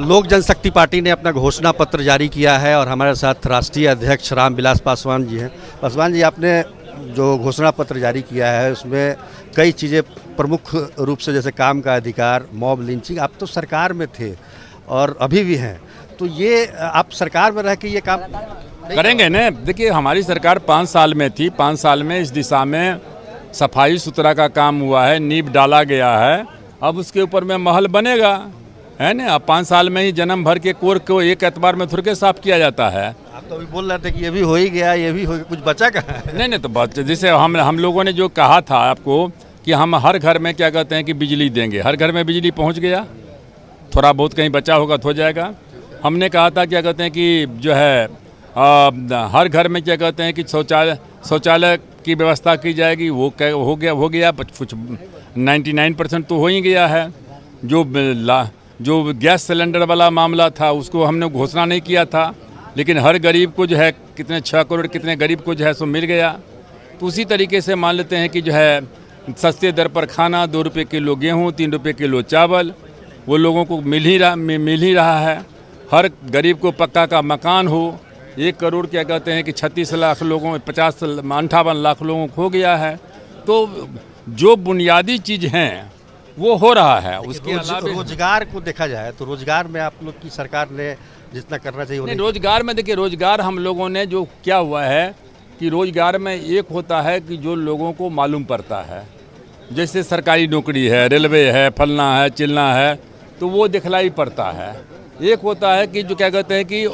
लोक जनशक्ति पार्टी ने अपना घोषणा पत्र जारी किया है और हमारे साथ राष्ट्रीय अध्यक्ष रामविलास पासवान जी हैं। पासवान जी, आपने जो घोषणा पत्र जारी किया है उसमें कई चीज़ें प्रमुख रूप से, जैसे काम का अधिकार, मॉब लिंचिंग, आप तो सरकार में थे और अभी भी हैं, तो ये आप सरकार में रह के ये काम करेंगे ना। देखिए, हमारी सरकार 5 साल में थी, 5 साल में इस दिशा में सफाई सुथरा का काम हुआ है, नींव डाला गया है, अब उसके ऊपर में महल बनेगा, है ना। अब 5 साल में ही जन्म भर के कोर को एक एतबार में थोड़े साफ किया जाता है। आप तो अभी बोल रहे थे कि ये भी हो ही गया, ये भी हो गया, कुछ बचा कहाँ है? नहीं तो जैसे हम लोगों ने जो कहा था आपको कि हम हर घर में क्या कहते हैं कि बिजली देंगे, हर घर में बिजली पहुंच गया, थोड़ा बहुत कहीं बचा होगा तो हो जाएगा। हमने कहा था क्या कहते हैं कि जो है हर घर में क्या कहते हैं कि शौचालय की व्यवस्था की जाएगी, वो हो गया कुछ 99% तो हो ही गया है। जो गैस सिलेंडर वाला मामला था उसको हमने घोषणा नहीं किया था, लेकिन हर गरीब को जो है कितने 6 करोड़ कितने गरीब को जो है सो मिल गया। तो उसी तरीके से मान लेते हैं कि जो है सस्ते दर पर खाना, 2 रुपये किलो गेहूँ, 3 रुपये किलो चावल, वो लोगों को मिल ही रहा है। हर गरीब को पक्का का मकान हो, 1 करोड़ क्या कहते हैं कि 36 लाख लोगों, 58 लाख लोगों को हो गया है। तो जो बुनियादी चीज़ हैं वो हो रहा है। उसके अलावा रोजगार को देखा जाए तो रोजगार में आप लोग की सरकार ने जितना करना चाहिए नहीं, रोजगार में देखिए, रोजगार हम लोगों ने जो क्या हुआ है कि रोजगार में एक होता है कि जो लोगों को मालूम पड़ता है, जैसे सरकारी नौकरी है, रेलवे है, फलना है, चिलना है, तो वो दिखलाई पड़ता है। एक होता है कि जो क्या कहते हैं कि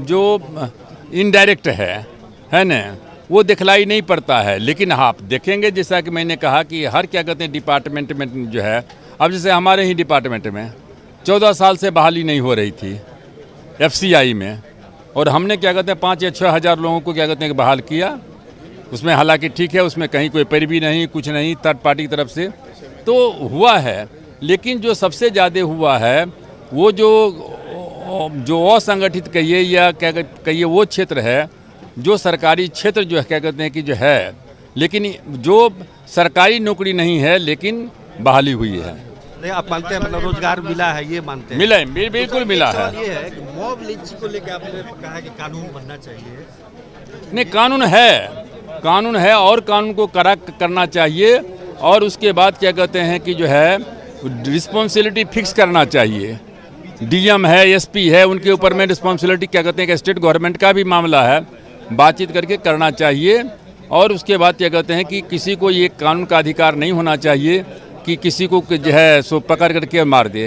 जो इनडायरेक्ट है ना, वो दिखलाई नहीं पड़ता है। लेकिन हाँ, आप देखेंगे जैसा कि मैंने कहा कि हर क्या कहते हैं डिपार्टमेंट में जो है, अब जैसे हमारे ही डिपार्टमेंट में 14 साल से बहाली नहीं हो रही थी FCI में, और हमने क्या कहते हैं 5 या 6 हज़ार लोगों को क्या कहते हैं बहाल किया। उसमें हालांकि ठीक है, उसमें कहीं कोई पैरवी नहीं, कुछ नहीं, थर्ड पार्टी की तरफ से तो हुआ है। लेकिन जो सबसे ज़्यादा हुआ है वो जो असंगठित कहिए या क्या कहिए वो क्षेत्र है, जो सरकारी क्षेत्र जो है क्या कहते हैं कि जो है, लेकिन जो सरकारी नौकरी नहीं है लेकिन बहाली हुई है। नहीं, आप मानते हैं मतलब रोजगार मिला है, ये मानते हैं? मिला है, बिल्कुल मिला है। ये है कि मॉब लिंचिंग को लेकर आपने कहा है कि कानून बनना चाहिए। नहीं, कानून है और कानून को कड़ा करना चाहिए, और उसके बाद क्या कहते हैं कि जो है रिस्पॉन्सिबिलिटी फिक्स करना चाहिए। DM है, SP है, उनके ऊपर में रिस्पॉन्सिबिलिटी क्या कहते हैं कि स्टेट गवर्नमेंट का भी मामला है, बातचीत करके करना चाहिए। और उसके बाद क्या कहते हैं कि किसी को ये कानून का अधिकार नहीं होना चाहिए कि किसी को जो है सो पकड़ करके मार दे।